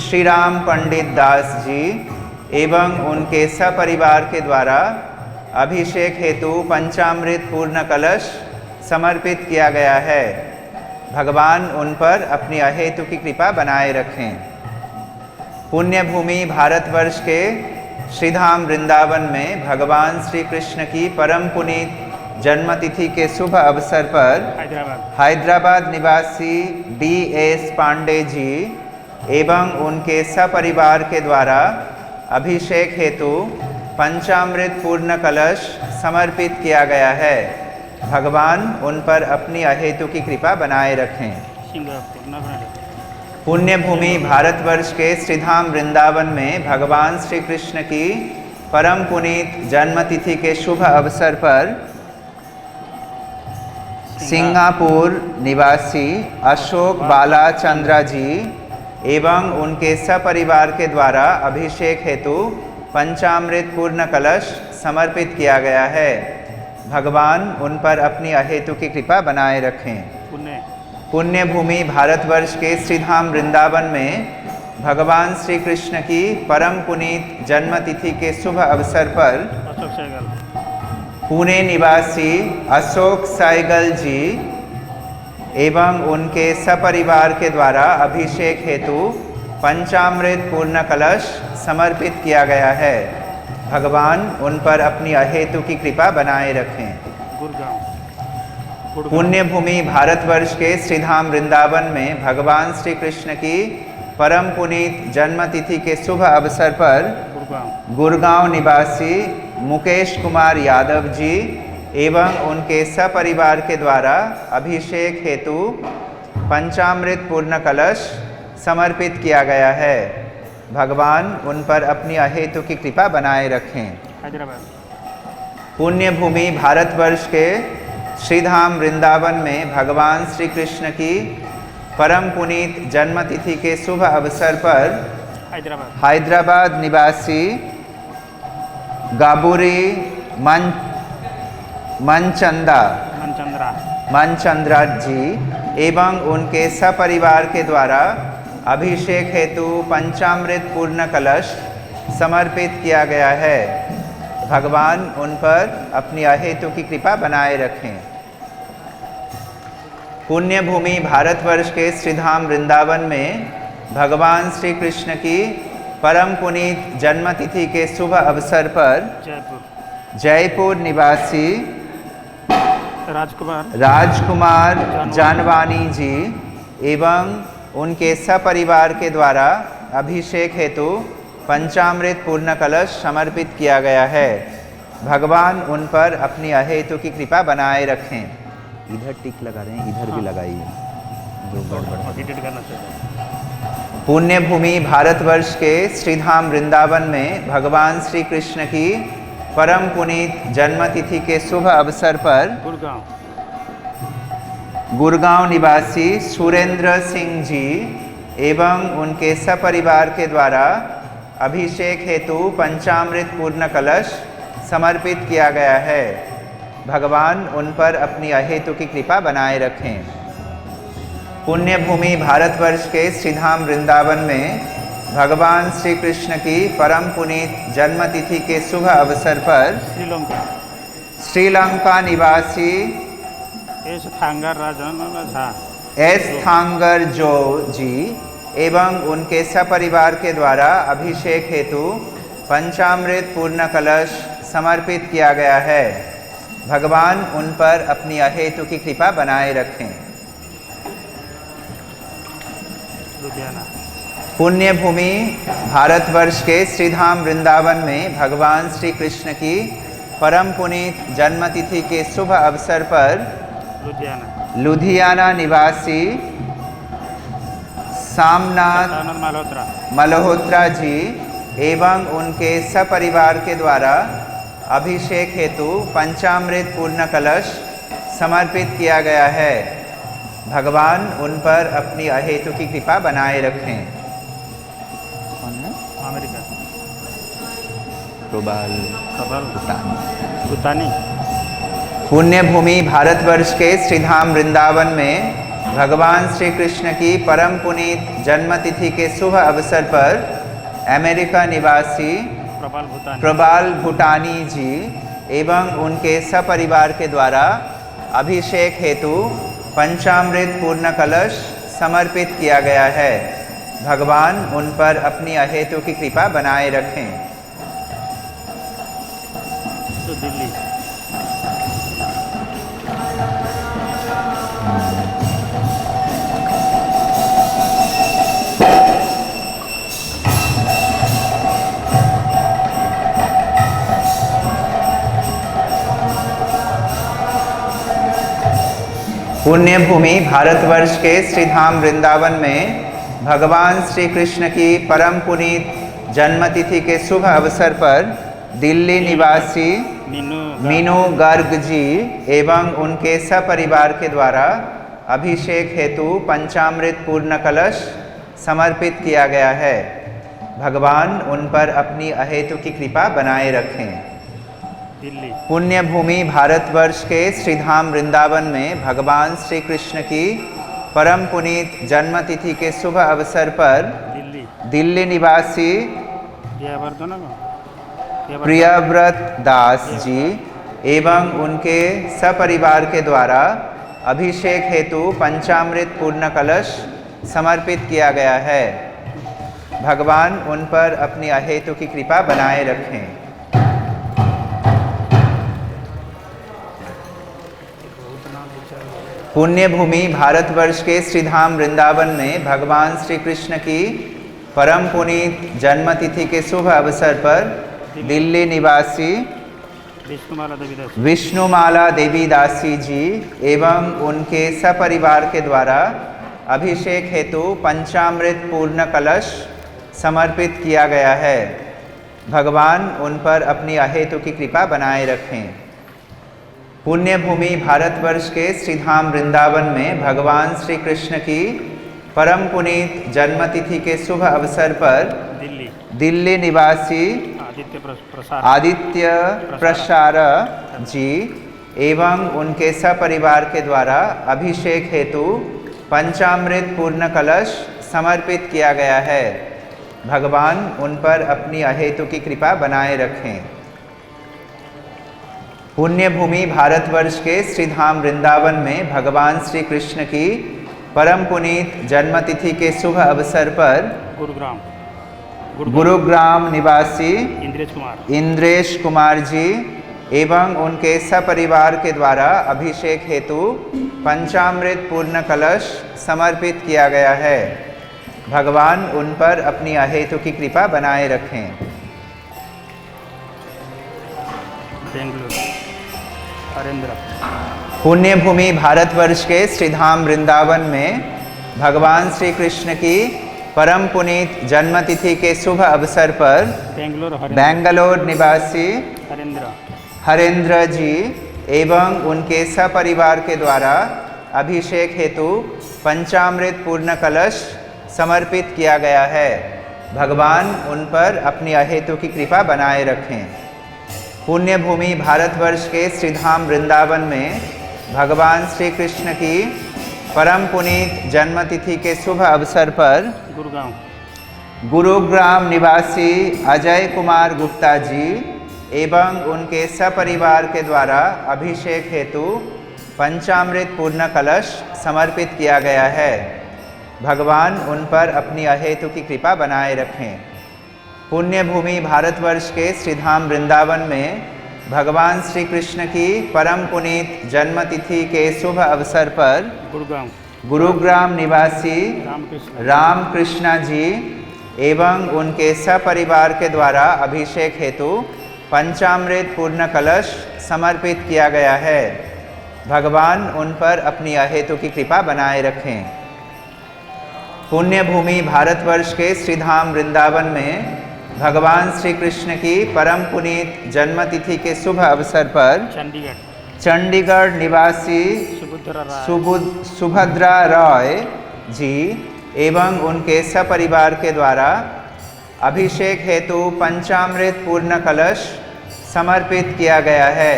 श्री राम पंडित दास जी एवं उनके सपरिवार के द्वारा अभिषेक हेतु पंचामृत पूर्ण कलश समर्पित किया गया है। भगवान उन पर अपनी अहेतु की कृपा बनाए रखें। पुण्य भूमि भारतवर्ष के श्रीधाम वृंदावन में भगवान श्री कृष्ण की परम पुनीत जन्मतिथि के शुभ अवसर पर हैदराबाद निवासी D.S. पांडे जी एवं उनके सपरिवार के द्वारा अभिषेक हेतु पंचामृत पूर्ण कलश समर्पित किया गया है। भगवान उन पर अपनी अहेतु की कृपा बनाए रखें। पुण्य भूमि भारतवर्ष के श्रीधाम वृंदावन में भगवान श्री कृष्ण की परम पुनीत जन्मतिथि के शुभ अवसर पर सिंगापुर निवासी अशोक बालाचंद्र जी एवं उनके सपरिवार के द्वारा अभिषेक हेतु पंचामृत पूर्ण कलश समर्पित किया गया है। भगवान उन पर अपनी अहेतु की कृपा बनाए रखें। पुण्य भूमि भारतवर्ष के श्रीधाम वृंदावन में भगवान श्री कृष्ण की परम पुनीत जन्मतिथि के शुभ अवसर पर पुणे निवासी अशोक साइगल जी एवं उनके सपरिवार के द्वारा अभिषेक हेतु पंचामृत पूर्ण कलश समर्पित किया गया है। भगवान उन पर अपनी अहेतु की कृपा बनाए रखें। पुण्य भूमि भारतवर्ष के श्रीधाम वृंदावन में भगवान श्री कृष्ण की परम पुनीत जन्मतिथि के शुभ अवसर पर गुड़गांव निवासी मुकेश कुमार यादव जी एवं उनके सपरिवार के द्वारा अभिषेक हेतु पंचामृत पूर्ण कलश समर्पित किया गया है। भगवान उन पर अपनी अहेतु की कृपा बनाए रखें। पुण्य भूमि भारतवर्ष के श्रीधाम वृंदावन में भगवान श्री कृष्ण की परम पुनीत जन्मतिथि के शुभ अवसर पर हैदराबाद निवासी गाबुरी मनचंद्रा जी एवं उनके सपरिवार के द्वारा अभिषेक हेतु पंचामृत पूर्ण कलश समर्पित किया गया है। भगवान उन पर अपनी अहेतु की कृपा बनाए रखें। पुण्य भूमि भारतवर्ष के श्रीधाम वृंदावन में भगवान श्री कृष्ण की परम पुनीत जन्मतिथि के शुभ अवसर पर जयपुर निवासी राजकुमार जानवानी जी एवं उनके सपरिवार के द्वारा अभिषेक हेतु पंचामृत पूर्ण कलश समर्पित किया गया है। भगवान उन पर अपनी अहेतु की कृपा बनाए रखें। इधर टिक लगा रहे हैं, इधर भी लगाइए जो गड़बड़। पुण्य भूमि भारतवर्ष के श्रीधाम वृंदावन में भगवान श्री कृष्ण की परम पुनीत जन्मतिथि के शुभ अवसर पर गुड़गांव निवासी सुरेंद्र सिंह जी एवं उनके सपरिवार के द्वारा अभिषेक हेतु पंचामृत पूर्ण कलश समर्पित किया गया है। भगवान उन पर अपनी अहेतु की कृपा बनाए रखें। पुण्य भूमि भारतवर्ष के श्रीधाम वृंदावन में भगवान श्री कृष्ण की परम पुनीत जन्मतिथि के शुभ अवसर पर श्रीलंका श्रीलंका निवासी एस थांगर राजन झा एस थांगर जो जी एवं उनके सपरिवार के द्वारा अभिषेक हेतु पंचामृत पूर्ण कलश समर्पित किया गया है। भगवान उन पर अपनी अहेतु की कृपा बनाए रखें। लुधियाना पुण्य भूमि भारतवर्ष के श्रीधाम वृंदावन में भगवान श्री कृष्ण की परम पुनीत जन्मतिथि के शुभ अवसर पर लुधियाना निवासी सामनाथ आनंद मल्होत्रा मल्होत्रा जी एवं उनके सपरिवार के द्वारा अभिषेक हेतु पंचामृत पूर्ण कलश समर्पित किया गया है। भगवान उन पर अपनी अहेतु की कृपा बनाए रखें। अमेरिका प्रोबाल भूटानी पुण्य भूमि भारतवर्ष के श्रीधाम वृंदावन में भगवान श्री कृष्ण की परम पुनीत जन्मतिथि के शुभ अवसर पर अमेरिका निवासी प्रबाल भूटानी जी एवं उनके सपरिवार के द्वारा अभिषेक हेतु पंचामृत पूर्ण कलश समर्पित किया गया है। भगवान उन पर अपनी अहेतु की कृपा बनाए रखें। तो दिल्ली पुण्य भूमि भारतवर्ष के श्रीधाम वृंदावन में भगवान श्री कृष्ण की परम पुनीत जन्मतिथि के शुभ अवसर पर दिल्ली निवासी मीनू गर्ग जी एवं उनके सपरिवार के द्वारा अभिषेक हेतु पंचामृत पूर्ण कलश समर्पित किया गया है। भगवान उन पर अपनी अहेतु की कृपा बनाए रखें। पुण्य भूमि भारतवर्ष के श्रीधाम वृंदावन में भगवान श्री कृष्ण की परम पुनीत जन्मतिथि के शुभ अवसर पर दिल्ली निवासी प्रियव्रत दास जी एवं उनके सपरिवार के द्वारा अभिषेक हेतु पंचामृत पूर्ण कलश समर्पित किया गया है। भगवान उन पर अपनी अहेतु की कृपा बनाए रखें। पुण्य भूमि भारतवर्ष के श्रीधाम वृंदावन में भगवान श्री कृष्ण की परम पुनीत जन्मतिथि के शुभ अवसर पर दिल्ली निवासी विष्णुमाला देवी दासी जी एवं उनके सपरिवार के द्वारा अभिषेक हेतु पंचामृत पूर्ण कलश समर्पित किया गया है। भगवान उन पर अपनी अहेतु की कृपा बनाए रखें। पुण्य भूमि भारतवर्ष के श्रीधाम वृंदावन में भगवान श्री कृष्ण की परम पुनीत जन्मतिथि के शुभ अवसर पर दिल्ली निवासी आदित्य प्रसार जी एवं उनके सपरिवार के द्वारा अभिषेक हेतु पंचामृत पूर्ण कलश समर्पित किया गया है। भगवान उन पर अपनी अहेतु की कृपा बनाए रखें। पुण्य भूमि भारतवर्ष के श्रीधाम वृंदावन में भगवान श्री कृष्ण की परम पुनीत जन्मतिथि के शुभ अवसर पर गुरुग्राम निवासी इंद्रेश कुमार जी एवं उनके सपरिवार के द्वारा अभिषेक हेतु पंचामृत पूर्ण कलश समर्पित किया गया है। भगवान उन पर अपनी अहेतु की कृपा बनाए रखें। पुण्य भूमि भारतवर्ष के श्रीधाम वृंदावन में भगवान श्री कृष्ण की परम पुनीत जन्मतिथि के शुभ अवसर पर बेंगलोर निवासी हरेंद्र जी एवं उनके सपरिवार के द्वारा अभिषेक हेतु पंचामृत पूर्ण कलश समर्पित किया गया है। भगवान उन पर अपनी अहेतु की कृपा बनाए रखें। पुण्य भूमि भारतवर्ष के श्रीधाम वृंदावन में भगवान श्री कृष्ण की परम पुनीत जन्मतिथि के शुभ अवसर पर गुरुग्राम निवासी अजय कुमार गुप्ता जी एवं उनके सपरिवार के द्वारा अभिषेक हेतु पंचामृत पूर्ण कलश समर्पित किया गया है। भगवान उन पर अपनी अहेतु की कृपा बनाए रखें। पुण्य भूमि भारतवर्ष के श्रीधाम वृंदावन में भगवान श्री कृष्ण की परम पुनीत जन्मतिथि के शुभ अवसर पर गुरुग्राम निवासी रामकृष्णा जी एवं उनके सपरिवार के द्वारा अभिषेक हेतु पंचामृत पूर्ण कलश समर्पित किया गया है। भगवान उन पर अपनी अहेतु की कृपा बनाए रखें। पुण्य भूमि भारतवर्ष के श्रीधाम वृंदावन में भगवान श्री कृष्ण की परम पुनीत जन्मतिथि के शुभ अवसर पर चंडीगढ़ निवासी सुभद्रा रॉय जी एवं उनके सपरिवार के द्वारा अभिषेक हेतु पंचामृत पूर्ण कलश समर्पित किया गया है।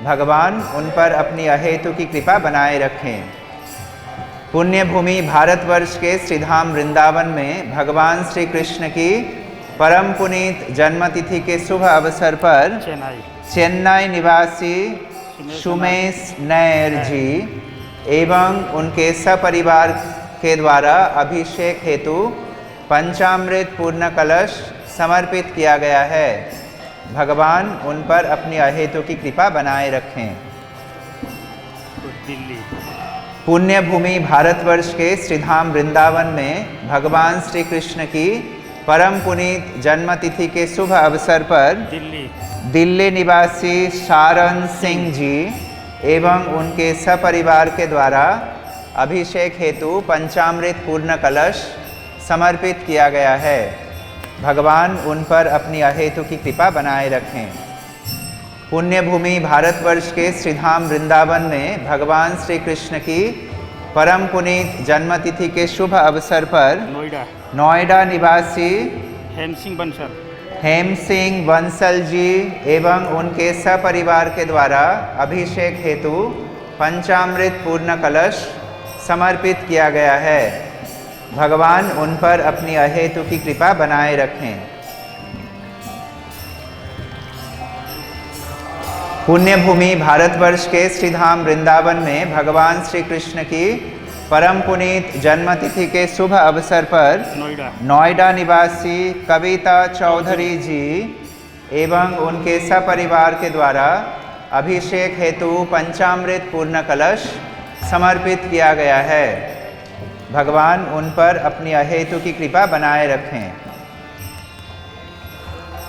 भगवान उन पर अपनी अहेतु की कृपा बनाए रखें। पुण्य भूमि भारतवर्ष के श्रीधाम वृंदावन में भगवान श्री कृष्ण की परम पुनीत जन्मतिथि के शुभ अवसर पर चेन्नई निवासी सुमेश नायर जी एवं उनके सपरिवार के द्वारा अभिषेक हेतु पंचामृत पूर्ण कलश समर्पित किया गया है। भगवान उन पर अपनी अहेतु की कृपा बनाए रखें। पुण्य भूमि भारतवर्ष के श्रीधाम वृंदावन में भगवान श्री कृष्ण की परम पुनीत जन्मतिथि के शुभ अवसर पर दिल्ली निवासी शारण सिंह जी एवं उनके सपरिवार के द्वारा अभिषेक हेतु पंचामृत पूर्ण कलश समर्पित किया गया है। भगवान उन पर अपनी अहेतु की कृपा बनाए रखें। पुण्य भूमि भारतवर्ष के श्रीधाम वृंदावन में भगवान श्री कृष्ण की परम पुनीत जन्मतिथि के शुभ अवसर पर नोएडा निवासी हेम सिंह बंसल जी एवं उनके सपरिवार के द्वारा अभिषेक हेतु पंचामृत पूर्ण कलश समर्पित किया गया है। भगवान उन पर अपनी अहेतु की कृपा बनाए रखें। पुण्य भूमि भारतवर्ष के श्रीधाम वृंदावन में भगवान श्री कृष्ण की परम पुनीत जन्मतिथि के शुभ अवसर पर नोएडा निवासी कविता चौधरी जी एवं उनके सपरिवार के द्वारा अभिषेक हेतु पंचामृत पूर्ण कलश समर्पित किया गया है। भगवान उन पर अपनी अहेतु की कृपा बनाए रखें।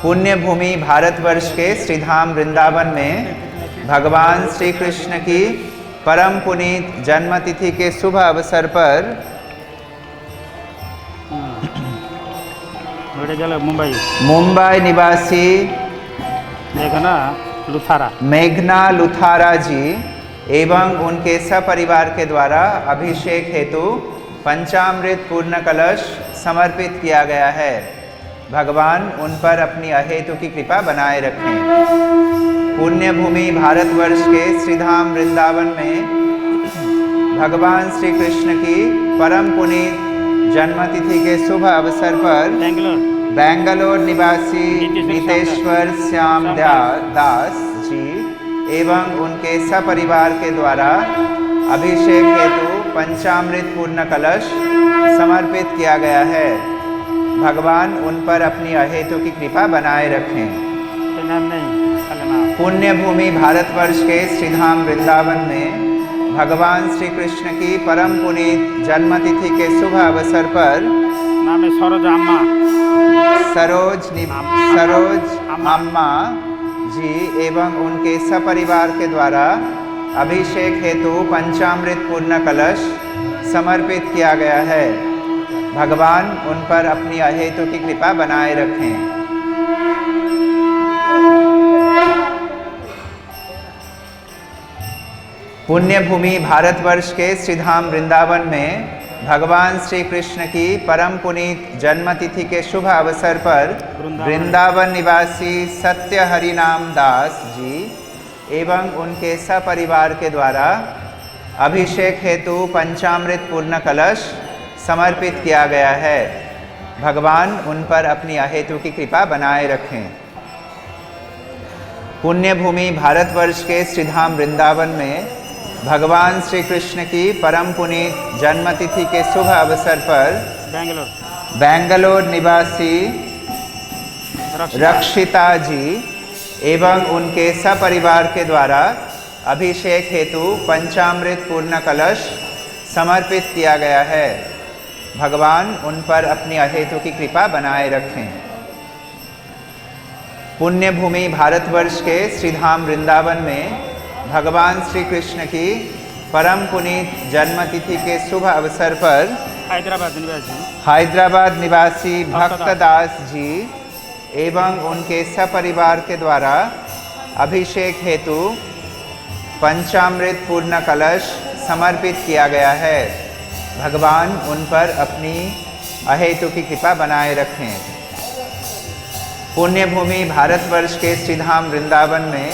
पुण्य भूमि भारतवर्ष के श्रीधाम वृंदावन में भगवान श्री कृष्ण की परम पुनीत जन्मतिथि के शुभ अवसर पर मुंबई निवासी मेघना लुथारा जी एवं उनके सपरिवार के द्वारा अभिषेक हेतु पंचामृत पूर्ण कलश समर्पित किया गया है। भगवान उन पर अपनी अहेतु की कृपा बनाए रखें। पुण्य भूमि भारतवर्ष के श्रीधाम वृंदावन में भगवान श्री कृष्ण की परम पुनीत जन्मतिथि के शुभ अवसर पर बेंगलोर निवासी नितेश्वर श्याम दास जी एवं उनके सपरिवार के द्वारा अभिषेक हेतु पंचामृत पूर्ण कलश समर्पित किया गया है। भगवान उन पर अपनी अहेतु की कृपा बनाए रखें। पुण्य भूमि भारतवर्ष के श्रीधाम वृंदावन में भगवान श्री कृष्ण की परम पुनीत जन्मतिथि के शुभ अवसर पर सरोज अम्मा जी एवं उनके सपरिवार के द्वारा अभिषेक हेतु पंचामृत पूर्ण कलश समर्पित किया गया है। भगवान उन पर अपनी अहेतु की कृपा बनाए रखें। पुण्य भूमि भारतवर्ष के श्रीधाम वृंदावन में भगवान श्री कृष्ण की परम पुनीत जन्मतिथि के शुभ अवसर पर वृंदावन निवासी सत्य हरिनाम दास जी एवं उनके सपरिवार के द्वारा अभिषेक हेतु पंचामृत पूर्ण कलश समर्पित किया गया है। भगवान उन पर अपनी अहेतु की कृपा बनाए रखें। पुण्य भूमि भारतवर्ष के श्रीधाम वृंदावन में भगवान श्री कृष्ण की परम पुनीत जन्मतिथि के शुभ अवसर पर बेंगलोर निवासी रक्षिता जी एवं उनके सपरिवार के द्वारा अभिषेक हेतु पंचामृत पूर्ण कलश समर्पित किया गया है। भगवान उन पर अपनी अहेतु की कृपा बनाए रखें। पुण्य भूमि भारतवर्ष के श्रीधाम वृंदावन में भगवान श्री कृष्ण की परम पुनीत जन्मतिथि के शुभ अवसर पर हैदराबाद निवासी भक्तदास जी एवं उनके सपरिवार के द्वारा अभिषेक हेतु पंचामृत पूर्ण कलश समर्पित किया गया है। भगवान उन पर अपनी अहेतु की कृपा बनाए रखें। पुण्य भूमि भारतवर्ष के श्रीधाम वृंदावन में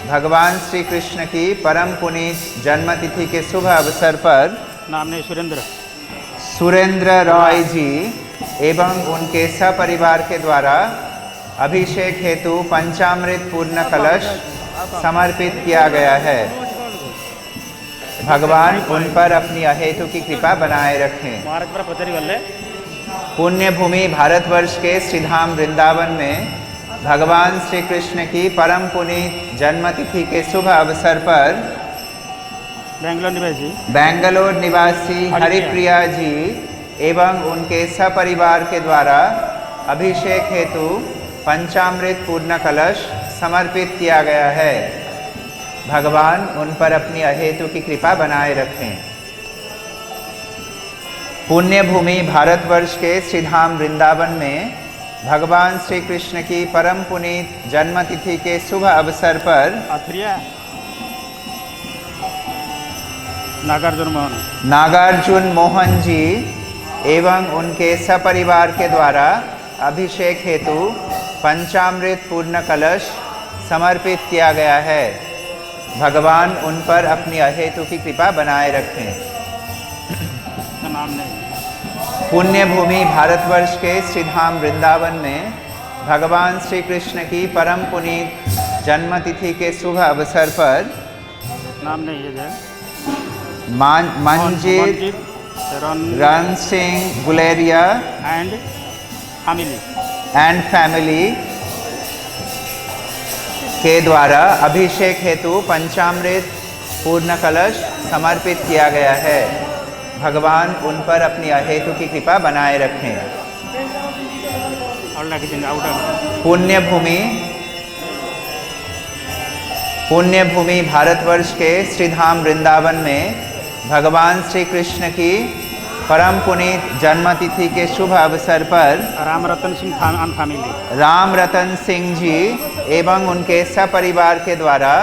भगवान श्री कृष्ण की परम पुनीत जन्मतिथि के शुभ अवसर पर नाम है सुरेंद्र रॉय जी एवं उनके सपरिवार के द्वारा अभिषेक हेतु पंचामृत पूर्ण कलश समर्पित किया गया है। भगवान उन पर अपनी अहेतु की कृपा बनाए रखें। पुण्य भूमि भारतवर्ष के श्रीधाम वृंदावन में भगवान श्री कृष्ण की परम पुनीत जन्मतिथि के शुभ अवसर पर बेंगलोर निवासी हरिप्रिया जी एवं उनके सपरिवार के द्वारा अभिषेक हेतु पंचामृत पूर्ण कलश समर्पित किया गया है। भगवान उन पर अपनी अहेतु की कृपा बनाए रखें। पुण्य भूमि भारतवर्ष के श्रीधाम वृंदावन में भगवान श्री कृष्ण की परम पुनीत जन्मतिथि के शुभ अवसर पर नागार्जुन मोहन जी एवं उनके सपरिवार के द्वारा अभिषेक हेतु पंचामृत पूर्ण कलश समर्पित किया गया है। भगवान उन पर अपनी अहेतु की कृपा बनाए रखें। पुण्य भूमि भारतवर्ष के श्रीधाम वृंदावन में भगवान श्री कृष्ण की परम पुनीत जन्मतिथि के शुभ अवसर पर मंजीत रण सिंह गुलेरिया एंड फैमिली के द्वारा अभिषेक हेतु पंचामृत पूर्ण कलश समर्पित किया गया है। भगवान उन पर अपनी अहेतु की कृपा बनाए रखें। पुण्य भूमि भारतवर्ष के श्रीधाम वृंदावन में भगवान श्री कृष्ण की परम पुनीत जन्मतिथि के शुभ अवसर पर राम रतन सिंह जी एवं उनके सपरिवार के द्वारा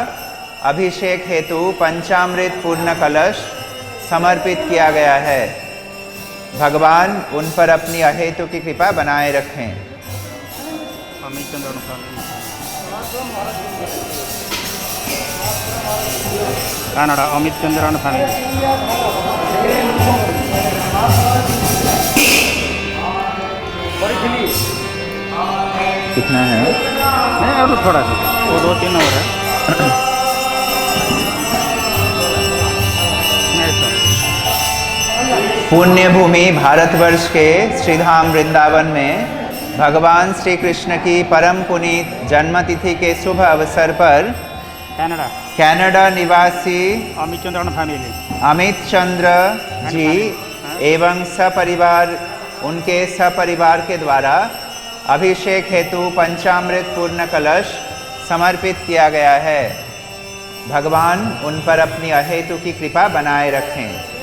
अभिषेक हेतु पंचामृत पूर्ण कलश समर्पित किया गया है। भगवान उन पर अपनी अहेतु की कृपा बनाए रखें। कनाडा अमित चंद्रन कितना है? नहीं और थोड़ा सा वो 2-3 और है। पुण्य भूमि भारतवर्ष के श्रीधाम वृंदावन में भगवान श्री कृष्ण की परम पुनीत जन्मतिथि के शुभ अवसर पर कनाडा निवासी अमित चंद्र जी एवं सपरिवार उनके सपरिवार के द्वारा अभिषेक हेतु पंचामृत पूर्ण कलश समर्पित किया गया है। भगवान उन पर अपनी अहेतु की कृपा बनाए रखें।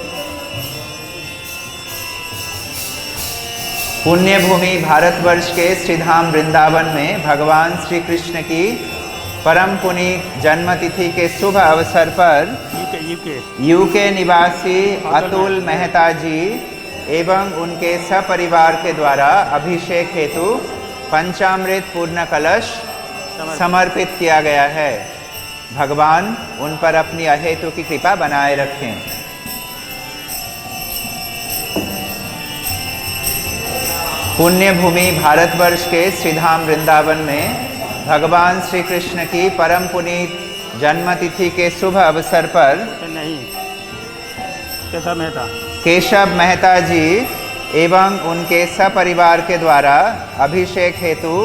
पुण्य भूमि भारतवर्ष के श्रीधाम वृंदावन में भगवान श्री कृष्ण की परम पुनीत जन्मतिथि के शुभ अवसर पर यूके यूके निवासी अतुल मेहता जी एवं उनके सपरिवार के द्वारा अभिषेक हेतु पंचामृत पूर्ण कलश समर्पित किया गया है। भगवान उन पर अपनी अहेतु की कृपा बनाए रखें। पुण्य भूमि भारतवर्ष के श्रीधाम वृंदावन में भगवान श्री कृष्ण की परम पुनीत जन्मतिथि के शुभ अवसर पर नहीं कैसा मेहता केशव मेहता जी एवं उनके सपरिवार के द्वारा अभिषेक हेतु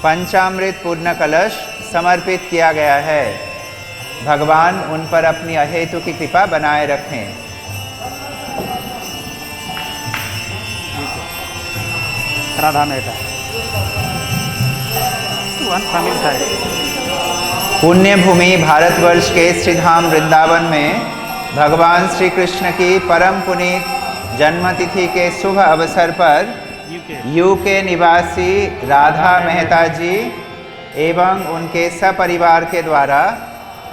पंचामृत पूर्ण कलश समर्पित किया गया है। भगवान उन पर अपनी अहेतु की कृपा बनाए रखें। Radha Mehta one family side पुण्य भूमि भारतवर्ष के श्रीधाम वृंदावन में भगवान श्री कृष्ण की परम पुनीत जन्मतिथि के शुभ अवसर पर यूके निवासी राधा मेहता जी एवं उनके सपरिवार के द्वारा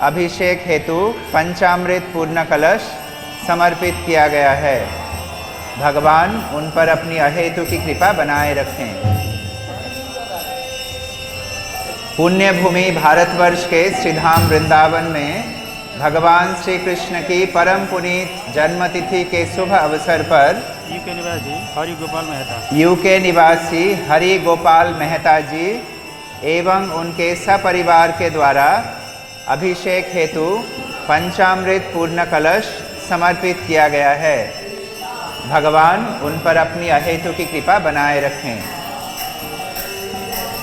अभिषेक हेतु पंचामृत पूर्ण कलश समर्पित किया गया है। भगवान उन पर अपनी अहेतु की कृपा बनाए रखें। पुण्य भूमि भारतवर्ष के श्रीधाम वृंदावन में भगवान श्री कृष्ण की परम पुनीत जन्मतिथि के शुभ अवसर पर यूके निवासी हरि गोपाल मेहता यूके निवासी हरि गोपाल मेहता जी एवं उनके सपरिवार के द्वारा अभिषेक हेतु पंचामृत पूर्ण कलश समर्पित किया गया है। भगवान उन पर अपनी अहेतु की कृपा बनाए रखें।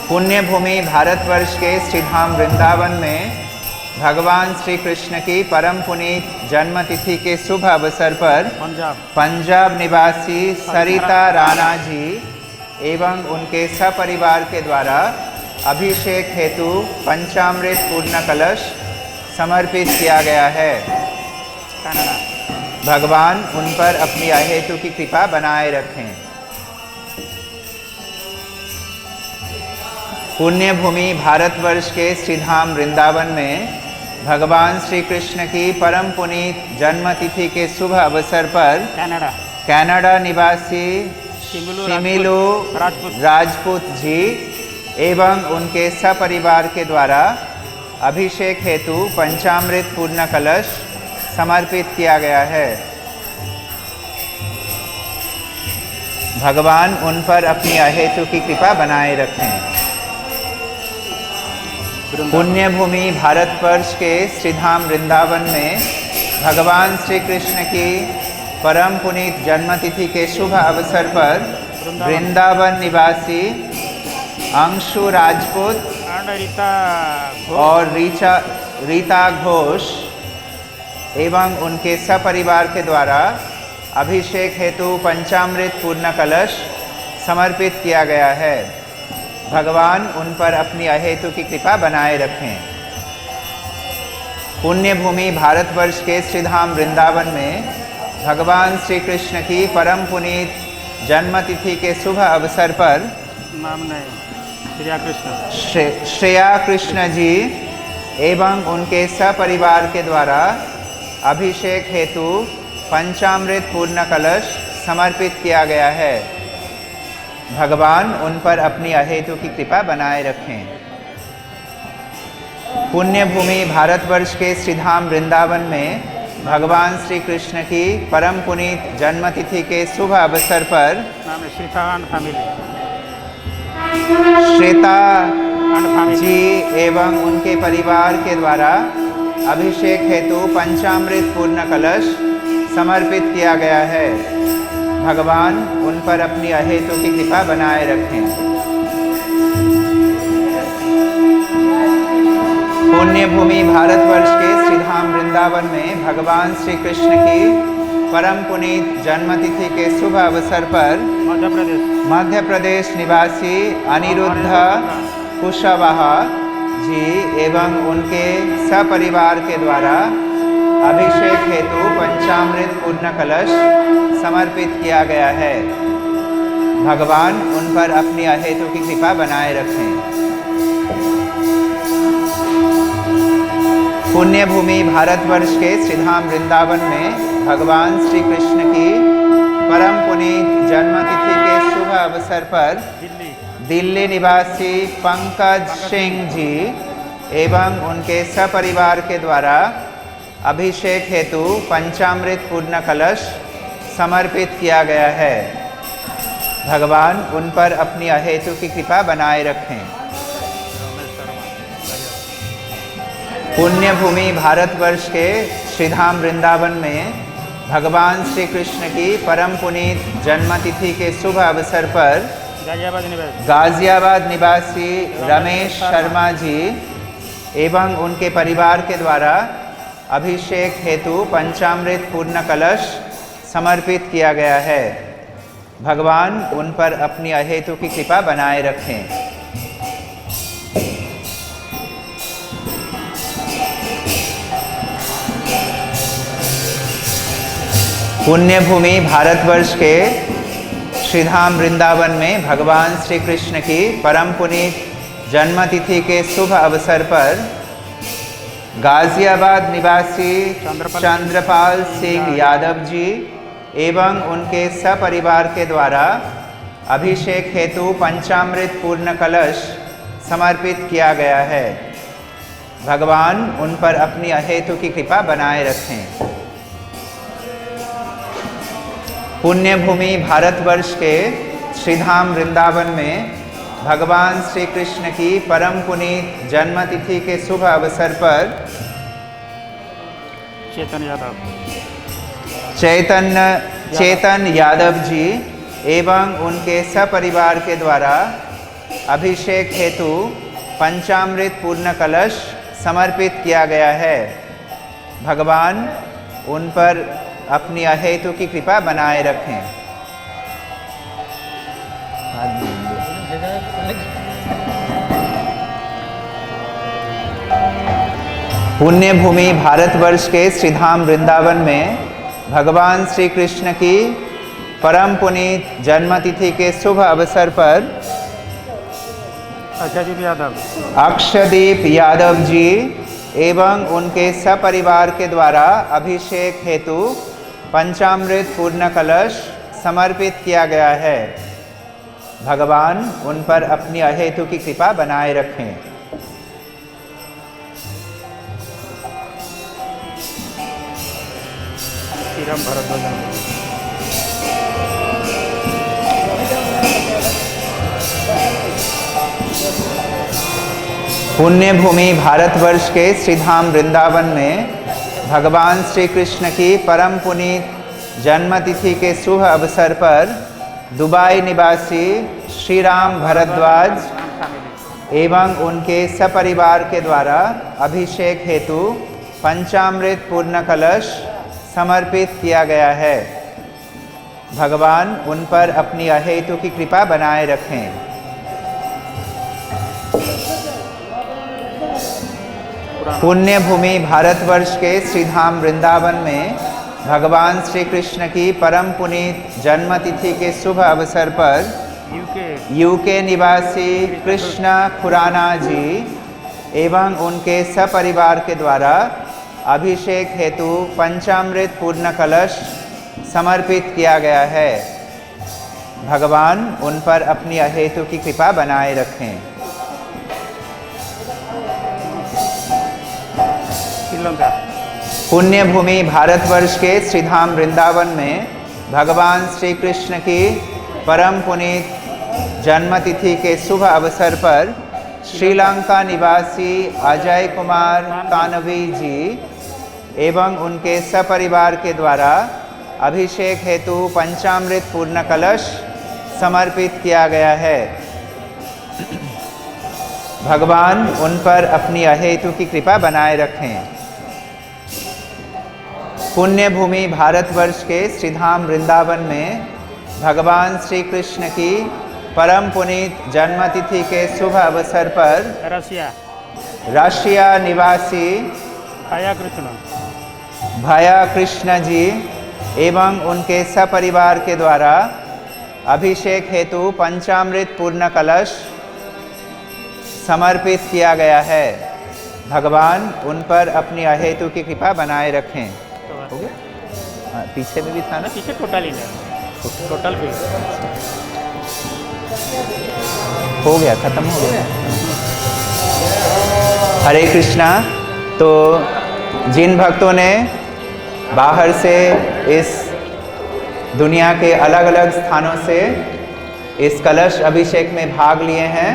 पुण्य भूमि भारतवर्ष के श्रीधाम वृंदावन में भगवान श्री कृष्ण की परम पुनीत जन्मतिथि के शुभ अवसर पर पंजाब निवासी सरिता राणा जी एवं उनके सपरिवार के द्वारा अभिषेक हेतु पंचामृत पूर्ण कलश समर्पित किया गया है। भगवान उन पर अपनी अहेतु की कृपा बनाए रखें। पुण्य भूमि भारतवर्ष के श्रीधाम वृंदावन में भगवान श्री कृष्ण की परम पुनीत जन्मतिथि के शुभ अवसर पर कनाडा निवासी शिमिलू राजपूत जी एवं उनके सपरिवार के द्वारा अभिषेक हेतु पंचामृत पूर्ण कलश समर्पित किया गया है। भगवान उन पर अपनी अहेतु की कृपा बनाए रखें। पुण्य भूमि भारतवर्ष के श्रीधाम वृंदावन में भगवान श्री कृष्ण की परम पुनीत जन्मतिथि के शुभ अवसर पर वृंदावन निवासी अंशु राजपूत और रीता घोष एवं उनके सपरिवार के द्वारा अभिषेक हेतु पंचामृत पूर्ण कलश समर्पित किया गया है। भगवान उन पर अपनी अहेतु की कृपा बनाए रखें। पुण्य भूमि भारतवर्ष के श्रीधाम वृंदावन में भगवान श्री कृष्ण की परम पुनीत जन्मतिथि के शुभ अवसर पर नाम नहीं श्रेया कृष्ण जी एवं उनके सपरिवार के द्वारा अभिषेक हेतु पंचामृत पूर्ण कलश समर्पित किया गया है। भगवान उन पर अपनी अहेतु की कृपा बनाए रखें। पुण्य भूमि भारतवर्ष के श्रीधाम वृंदावन में भगवान श्री कृष्ण की परम पुनीत जन्मतिथि के शुभ अवसर पर श्वेता जी एवं उनके परिवार के द्वारा अभिषेक हेतु पंचामृत पूर्ण कलश समर्पित किया गया है। भगवान उन पर अपनी अहेतु की कृपा बनाए रखें। पुण्य भूमि भारतवर्ष के श्रीधाम वृंदावन में भगवान श्री कृष्ण की परम पुनीत जन्मतिथि के शुभ अवसर पर मध्य प्रदेश निवासी अनिरुद्ध कुशवाहा जी एवं उनके सपरिवार के द्वारा अभिषेक हेतु पंचामृत पूर्ण कलश समर्पित किया गया है। भगवान उन पर अपनी अहेतु की कृपा बनाए रखें। पुण्य भूमि भारतवर्ष के श्रीधाम वृंदावन में भगवान श्री कृष्ण की परम पुनीत जन्मतिथि के शुभ अवसर पर दिल्ली दिल्ली निवासी पंकज सिंह जी एवं उनके सपरिवार के द्वारा अभिषेक हेतु पंचामृत पूर्ण कलश समर्पित किया गया है। भगवान उन पर अपनी अहेतु की कृपा बनाए रखें। पुण्य भूमि भारतवर्ष के श्रीधाम वृंदावन में भगवान श्री कृष्ण की परम पुनीत जन्मतिथि के शुभ अवसर पर गाजियाबाद निवासी रमेश शर्मा जी एवं उनके परिवार के द्वारा अभिषेक हेतु पंचामृत पूर्ण कलश समर्पित किया गया है। भगवान उन पर अपनी अहेतु की कृपा बनाए रखें। पुण्य भूमि भारतवर्ष के श्रीधाम वृंदावन में भगवान श्री कृष्ण की परम पुनीत जन्मतिथि के शुभ अवसर पर गाजियाबाद निवासी चंद्रपाल सिंह यादव जी एवं उनके सपरिवार के द्वारा अभिषेक हेतु पंचामृत पूर्ण कलश समर्पित किया गया है। भगवान उन पर अपनी अहेतु की कृपा बनाए रखें। पुण्य भूमि भारतवर्ष के श्रीधाम वृंदावन में भगवान श्री कृष्ण की परम पुनीत जन्मतिथि के शुभ अवसर पर चेतन यादव जी एवं उनके सपरिवार के द्वारा अभिषेक हेतु पंचामृत पूर्ण कलश समर्पित किया गया है। भगवान उन पर अपनी अहेतु की कृपा बनाए रखें। पुण्य भूमि भारतवर्ष के श्रीधाम वृंदावन में भगवान श्री कृष्ण की परम पुनीत जन्मतिथि के शुभ अवसर पर अक्षदीप यादव जी एवं उनके सपरिवार के द्वारा अभिषेक हेतु पंचामृत पूर्ण कलश समर्पित किया गया है। भगवान उन पर अपनी अहेतु की कृपा बनाए रखें। पुण्य भूमि भारतवर्ष के श्रीधाम वृंदावन में भगवान श्री कृष्ण की परम पुनीत जन्मतिथि के शुभ अवसर पर दुबई निवासी श्री राम भारद्वाज एवं उनके सपरिवार के द्वारा अभिषेक हेतु पंचामृत पूर्ण कलश समर्पित किया गया है। भगवान उन पर अपनी अहेतु की कृपा बनाए रखें। पुण्य भूमि भारतवर्ष के श्रीधाम वृंदावन में भगवान श्री कृष्ण की परम पुनीत जन्मतिथि के शुभ अवसर पर यूके निवासी कृष्ण खुराना जी एवं उनके सपरिवार के द्वारा अभिषेक हेतु पंचामृत पूर्ण कलश समर्पित किया गया है। भगवान उन पर अपनी अहेतु की कृपा बनाए रखें। पुण्य भूमि भारतवर्ष के श्रीधाम वृंदावन में भगवान श्री कृष्ण की परम पुनीत जन्मतिथि के शुभ अवसर पर श्रीलंका निवासी अजय कुमार कानवी जी एवं उनके सपरिवार के द्वारा अभिषेक हेतु पंचामृत पूर्ण कलश समर्पित किया गया है। भगवान उन पर अपनी अहेतु की कृपा बनाए रखें। पुण्य भूमि भारतवर्ष के श्रीधाम वृंदावन में भगवान श्री कृष्ण की परम पुनीत जन्मतिथि के शुभ अवसर पर रशिया निवासी भया कृष्ण जी एवं उनके सपरिवार के द्वारा अभिषेक हेतु पंचामृत पूर्ण कलश समर्पित किया गया है। भगवान उन पर अपनी अहेतु की कृपा बनाए रखें। तो हो गया? हाँ, पीछे में भी था ना? पीछे टोटल ही नहीं, टोटल फील। हो गया, खत्म हो गया। हरे कृष्णा। तो जिन भक्तों ने बाहर से इस दुनिया के अलग अलग स्थानों से इस कलश अभिषेक में भाग लिए हैं,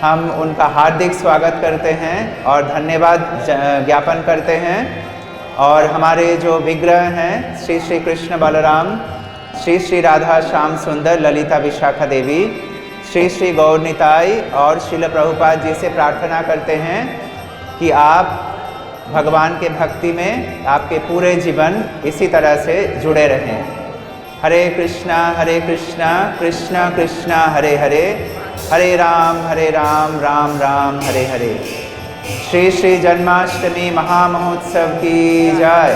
हम उनका हार्दिक स्वागत करते हैं और धन्यवाद ज्ञापन करते हैं। और हमारे जो विग्रह हैं श्री श्री कृष्ण बलराम, श्री श्री राधा श्याम सुंदर, ललिता विशाखा देवी, श्री श्री गौर निताई और श्रील प्रभुपाद जी से प्रार्थना करते हैं कि आप भगवान के भक्ति में आपके पूरे जीवन इसी तरह से जुड़े रहें। हरे कृष्णा कृष्णा कृष्णा हरे हरे, हरे राम राम राम हरे हरे। श्री श्री जन्माष्टमी महामहोत्सव की जय।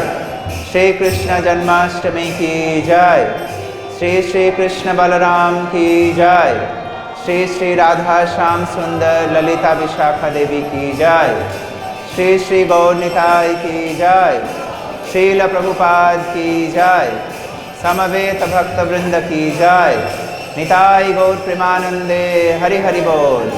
श्री कृष्ण जन्माष्टमी की जय। श्री श्री कृष्ण बलराम की जय। श्री श्री राधा श्याम सुंदर, ललिता विशाखा देवी की जय। श्री श्री गौर निताई की जय। श्रील प्रभुपाद की जय। समवेत भक्त वृंद की जय। निताई गौर प्रेमानंदे, हरि हरि बोल।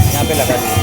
यहाँ पे लगा दीजिए।